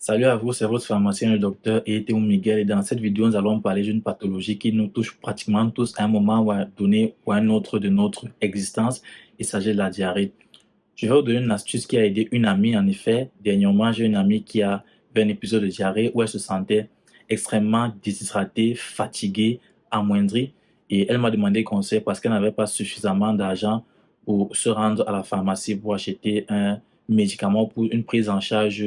Salut à vous, c'est votre pharmacien, le docteur Eteun Miguel. Et dans cette vidéo, nous allons parler d'une pathologie qui nous touche pratiquement tous à un moment donné ou à un autre de notre existence. Il s'agit de la diarrhée. Je vais vous donner une astuce qui a aidé une amie. En effet, dernièrement, j'ai une amie qui a fait un épisode de diarrhée où elle se sentait extrêmement déshydratée, fatiguée, amoindrie. Et elle m'a demandé conseil parce qu'elle n'avait pas suffisamment d'argent pour se rendre à la pharmacie pour acheter un médicament pour une prise en charge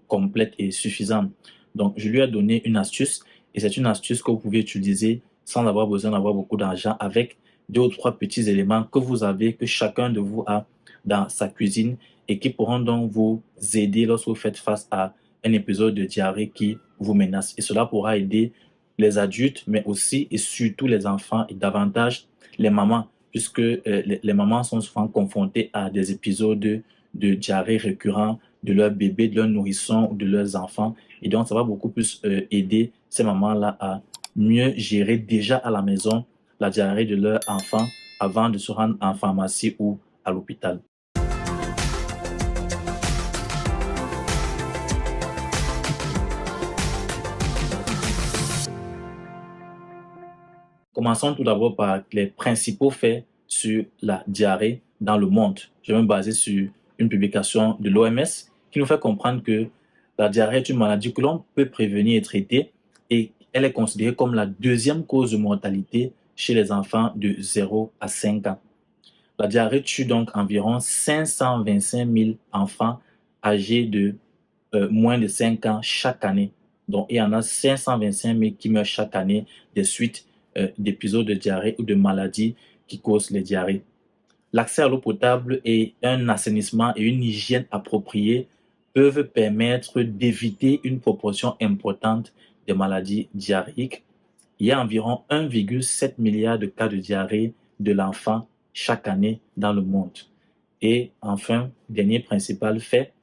complète et suffisante. Donc, je lui ai donné une astuce et c'est une astuce que vous pouvez utiliser sans avoir besoin d'avoir beaucoup d'argent avec deux ou trois petits éléments que vous avez, que chacun de vous a dans sa cuisine et qui pourront donc vous aider lorsque vous faites face à un épisode de diarrhée qui vous menace. Et cela pourra aider les adultes, mais aussi et surtout les enfants et davantage les mamans, puisque les mamans sont souvent confrontées à des épisodes de diarrhée récurrents de leur bébé, de leur nourrisson ou de leurs enfants. Et donc, ça va beaucoup plus aider ces mamans-là à mieux gérer déjà à la maison la diarrhée de leur enfant avant de se rendre en pharmacie ou à l'hôpital. Commençons tout d'abord par les principaux faits sur la diarrhée dans le monde. Je vais me baser sur une publication de l'OMS qui nous fait comprendre que la diarrhée est une maladie que l'on peut prévenir et traiter et elle est considérée comme la deuxième cause de mortalité chez les enfants de 0 à 5 ans. La diarrhée tue donc environ 525 000 enfants âgés de moins de 5 ans chaque année. Donc, il y en a 525 000 qui meurent chaque année des suites d'épisodes de diarrhée ou de maladies qui causent les diarrhées. L'accès à l'eau potable et un assainissement et une hygiène appropriée peuvent permettre d'éviter une proportion importante des maladies diarrhéiques. Il y a environ 1,7 milliard de cas de diarrhée de l'enfant chaque année dans le monde. Et enfin, dernier principal fait,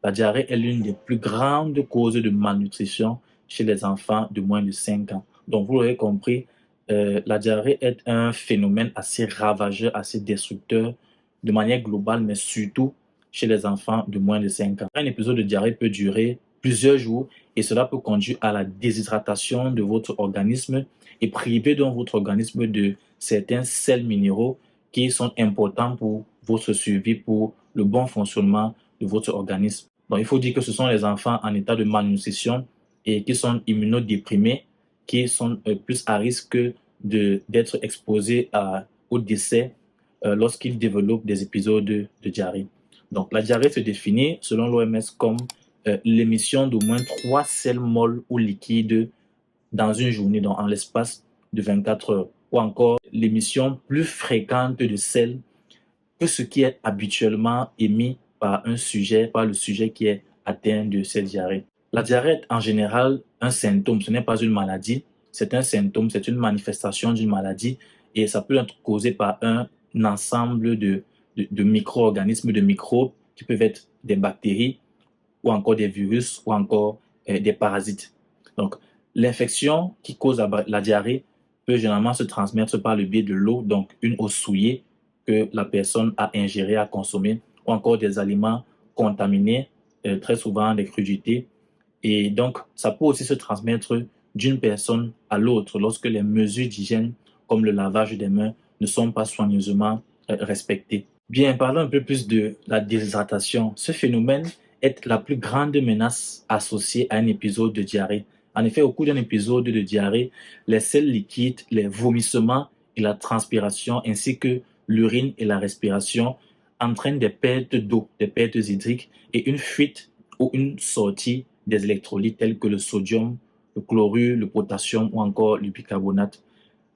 la diarrhée est l'une des plus grandes causes de malnutrition chez les enfants de moins de 5 ans. Donc, vous l'aurez compris, la diarrhée est un phénomène assez ravageur, assez destructeur de manière globale, mais surtout chez les enfants de moins de 5 ans. Un épisode de diarrhée peut durer plusieurs jours et cela peut conduire à la déshydratation de votre organisme et priver donc votre organisme de certains sels minéraux qui sont importants pour votre survie, pour le bon fonctionnement de votre organisme. Donc, il faut dire que ce sont les enfants en état de malnutrition et qui sont immunodéprimés qui sont plus à risque d'être exposés au décès lorsqu'ils développent des épisodes de diarrhée. Donc, la diarrhée se définit, selon l'OMS, comme l'émission d'au moins 3 sels molles ou liquides dans une journée, donc en l'espace de 24 heures, ou encore l'émission plus fréquente de sels que ce qui est habituellement émis par le sujet qui est atteint de cette diarrhée. La diarrhée est en général un symptôme, ce n'est pas une maladie, c'est un symptôme, c'est une manifestation d'une maladie et ça peut être causé par un ensemble de micro-organismes, de microbes qui peuvent être des bactéries ou encore des virus ou encore des parasites. Donc, l'infection qui cause la diarrhée peut généralement se transmettre par le biais de l'eau, donc une eau souillée que la personne a ingérée, a consommée, ou encore des aliments contaminés, très souvent des crudités. Et donc, ça peut aussi se transmettre d'une personne à l'autre lorsque les mesures d'hygiène, comme le lavage des mains, ne sont pas soigneusement respectées. Bien, parlons un peu plus de la déshydratation. Ce phénomène est la plus grande menace associée à un épisode de diarrhée. En effet, au cours d'un épisode de diarrhée, les sels liquides, les vomissements et la transpiration, ainsi que l'urine et la respiration, entraînent des pertes d'eau, des pertes hydriques et une fuite ou une sortie des électrolytes tels que le sodium, le chlorure, le potassium ou encore le bicarbonate.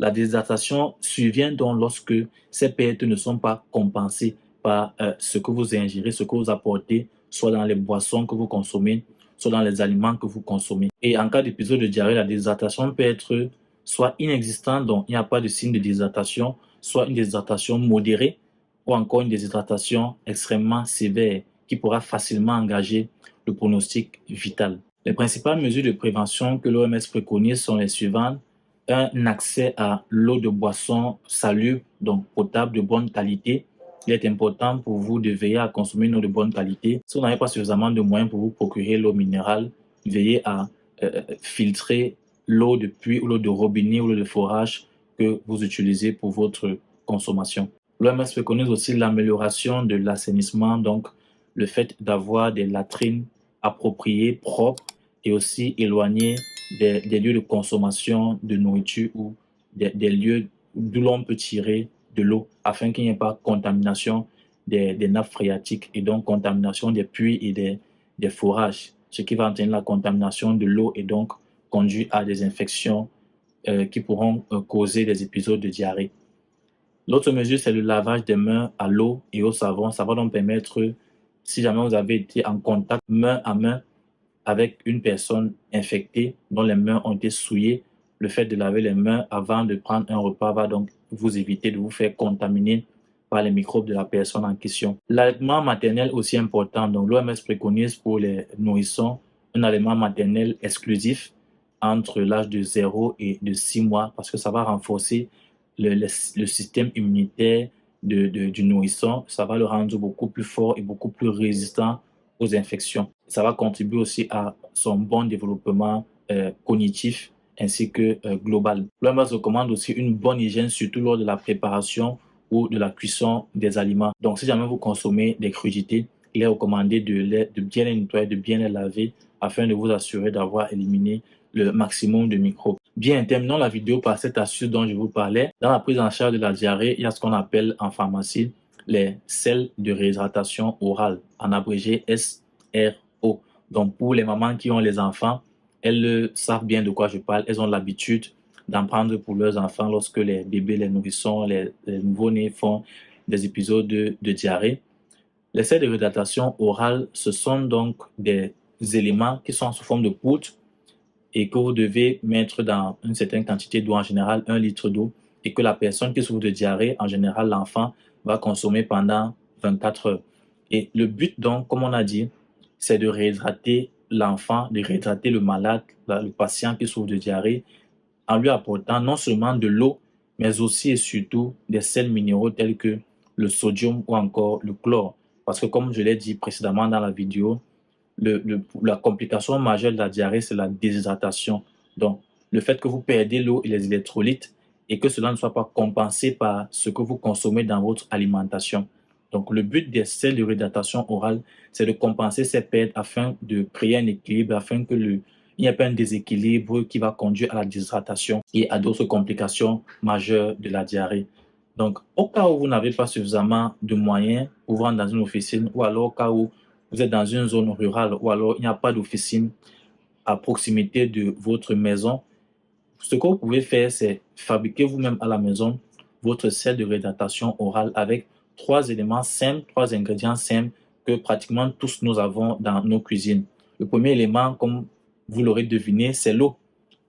La déshydratation survient donc lorsque ces pertes ne sont pas compensées par ce que vous ingérez, ce que vous apportez, soit dans les boissons que vous consommez, soit dans les aliments que vous consommez. Et en cas d'épisode de diarrhée, la déshydratation peut être soit inexistante, donc il n'y a pas de signe de déshydratation, soit une déshydratation modérée, ou encore une déshydratation extrêmement sévère qui pourra facilement engager le pronostic vital. Les principales mesures de prévention que l'OMS préconise sont les suivantes. Un accès à l'eau de boisson salubre, donc potable, de bonne qualité. Il est important pour vous de veiller à consommer une eau de bonne qualité. Si vous n'avez pas suffisamment de moyens pour vous procurer l'eau minérale, veiller à filtrer l'eau de pluie ou l'eau de robinet ou l'eau de forage que vous utilisez pour votre consommation. L'OMS préconise aussi l'amélioration de l'assainissement, donc le fait d'avoir des latrines appropriées, propres et aussi éloignées des lieux de consommation de nourriture ou des lieux d'où l'on peut tirer de l'eau afin qu'il n'y ait pas contamination des nappes phréatiques et donc contamination des puits et des forages, ce qui va entraîner la contamination de l'eau et donc conduire à des infections qui pourront causer des épisodes de diarrhée. L'autre mesure, c'est le lavage des mains à l'eau et au savon. Ça va donc permettre, si jamais vous avez été en contact main à main avec une personne infectée dont les mains ont été souillées, le fait de laver les mains avant de prendre un repas va donc vous éviter de vous faire contaminer par les microbes de la personne en question. L'allaitement maternel aussi important. Donc l'OMS préconise pour les nourrissons un allaitement maternel exclusif entre l'âge de 0 et de 6 mois parce que ça va renforcer le système immunitaire du nourrisson. Ça va le rendre beaucoup plus fort et beaucoup plus résistant aux infections. Ça va contribuer aussi à son bon développement cognitif ainsi que global. L'OMS recommande aussi une bonne hygiène, surtout lors de la préparation ou de la cuisson des aliments. Donc, si jamais vous consommez des crudités, il est recommandé de bien les nettoyer, de bien les laver afin de vous assurer d'avoir éliminé le maximum de microbes. Bien, terminons la vidéo par cette astuce dont je vous parlais. Dans la prise en charge de la diarrhée, il y a ce qu'on appelle en pharmacie les sels de réhydratation orale, en abrégé SRO. Donc, pour les mamans qui ont les enfants, elles savent bien de quoi je parle. Elles ont l'habitude d'en prendre pour leurs enfants lorsque les bébés, les nourrissons, les nouveau-nés font des épisodes de diarrhée. Les sels de réhydratation orale, ce sont donc des éléments qui sont sous forme de poudre et que vous devez mettre dans une certaine quantité d'eau, en général 1 litre d'eau, et que la personne qui souffre de diarrhée, en général l'enfant, va consommer pendant 24 heures. Et le but donc, comme on a dit, c'est de réhydrater l'enfant, de réhydrater le malade, le patient qui souffre de diarrhée, en lui apportant non seulement de l'eau, mais aussi et surtout des sels minéraux tels que le sodium ou encore le chlore. Parce que comme je l'ai dit précédemment dans la vidéo, la complication majeure de la diarrhée, c'est la déshydratation. Donc, le fait que vous perdez l'eau et les électrolytes et que cela ne soit pas compensé par ce que vous consommez dans votre alimentation. Donc, le but des sels de réhydratation orale, c'est de compenser ces pertes afin de créer un équilibre, afin que il n'y ait pas un déséquilibre qui va conduire à la déshydratation et à d'autres complications majeures de la diarrhée. Donc, au cas où vous n'avez pas suffisamment de moyens pour vous rendre dans une officine ou alors au cas où vous êtes dans une zone rurale ou alors il n'y a pas d'officine à proximité de votre maison, ce que vous pouvez faire, c'est fabriquer vous-même à la maison votre sel de réhydratation orale avec 3 éléments simples, 3 ingrédients simples que pratiquement tous nous avons dans nos cuisines. Le premier élément, comme vous l'aurez deviné, c'est l'eau.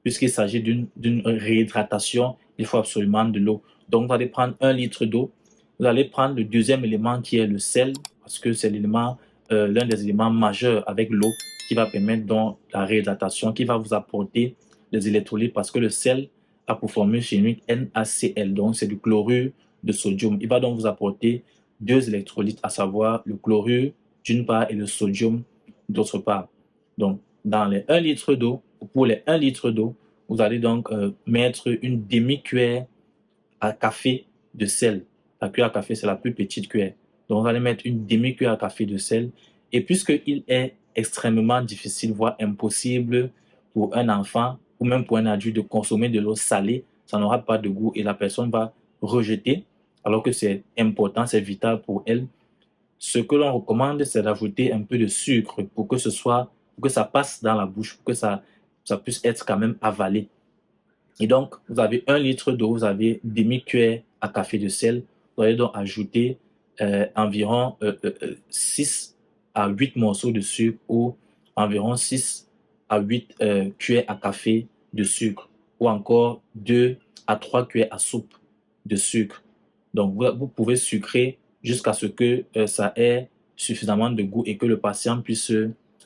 Puisqu'il s'agit d'une réhydratation, il faut absolument de l'eau. Donc, vous allez prendre 1 litre d'eau. Vous allez prendre le deuxième élément qui est le sel, parce que c'est l'un des éléments majeurs avec l'eau qui va permettre donc la réhydratation, qui va vous apporter les électrolytes, parce que le sel a pour formule chimique NaCl, donc c'est du chlorure de sodium. Il va donc vous apporter 2 électrolytes, à savoir le chlorure d'une part et le sodium d'autre part. Donc, dans les 1 litre d'eau, pour les 1 litre d'eau, vous allez donc mettre une demi-cuillère à café de sel. La cuillère à café, c'est la plus petite cuillère. Donc, vous allez mettre une demi-cuillère à café de sel. Et puisqu'il est extrêmement difficile, voire impossible pour un enfant ou même pour un adulte de consommer de l'eau salée, ça n'aura pas de goût et la personne va rejeter, alors que c'est important, c'est vital pour elle. Ce que l'on recommande, c'est d'ajouter un peu de sucre pour que ça passe dans la bouche, pour que ça puisse être quand même avalé. Et donc, vous avez 1 litre d'eau, vous avez demi-cuillère à café de sel. Vous allez donc ajouter environ 6 à 8 morceaux de sucre ou environ 6 à 8 cuillères à café de sucre ou encore 2 à 3 cuillères à soupe de sucre. Donc, vous pouvez sucrer jusqu'à ce que ça ait suffisamment de goût et que le patient puisse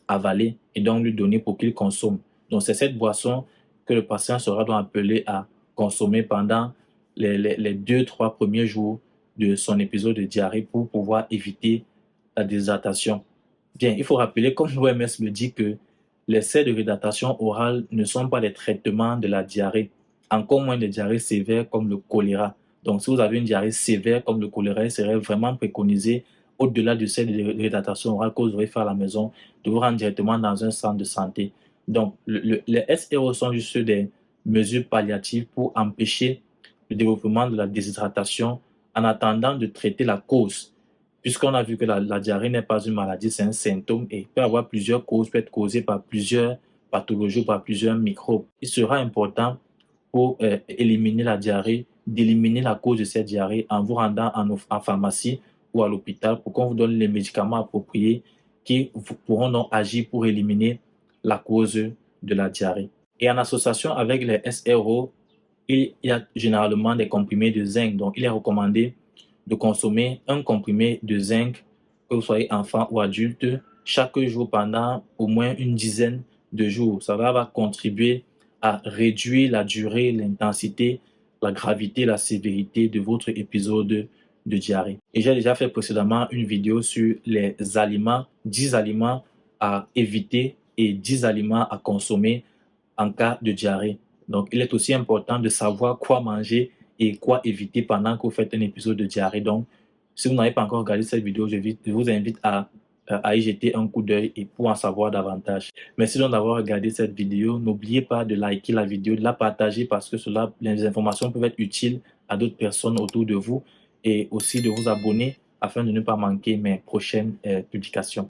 avaler et donc lui donner pour qu'il consomme. Donc, c'est cette boisson que le patient sera donc appelé à consommer pendant les 2-3 premiers jours de son épisode de diarrhée pour pouvoir éviter la déshydratation. Bien, il faut rappeler, comme l'OMS le dit, que les sels de réhydratation orale ne sont pas des traitements de la diarrhée, encore moins des diarrhées sévères comme le choléra. Donc, si vous avez une diarrhée sévère comme le choléra, il serait vraiment préconisé, au-delà du sel de réhydratation orale que vous aurez fait à la maison, de vous rendre directement dans un centre de santé. Donc, les SRO sont juste des mesures palliatives pour empêcher le développement de la déshydratation en attendant de traiter la cause. Puisqu'on a vu que la diarrhée n'est pas une maladie, c'est un symptôme et peut avoir plusieurs causes, peut être causée par plusieurs pathologies ou par plusieurs microbes. Il sera important pour éliminer la diarrhée, d'éliminer la cause de cette diarrhée en vous rendant en pharmacie ou à l'hôpital pour qu'on vous donne les médicaments appropriés qui pourront donc agir pour éliminer la cause de la diarrhée. Et en association avec les SRO, il y a généralement des comprimés de zinc. Donc, il est recommandé de consommer un comprimé de zinc, que vous soyez enfant ou adulte, chaque jour pendant au moins une dizaine de jours. Ça va contribuer à réduire la durée, l'intensité, la gravité, la sévérité de votre épisode de diarrhée. Et j'ai déjà fait précédemment une vidéo sur les aliments, 10 aliments à éviter et 10 aliments à consommer en cas de diarrhée. Donc, il est aussi important de savoir quoi manger et quoi éviter pendant que vous faites un épisode de diarrhée. Donc, si vous n'avez pas encore regardé cette vidéo, je vous invite à y jeter un coup d'œil et pour en savoir davantage. Merci donc d'avoir regardé cette vidéo. N'oubliez pas de liker la vidéo, de la partager parce que les informations peuvent être utiles à d'autres personnes autour de vous et aussi de vous abonner afin de ne pas manquer mes prochaines publications.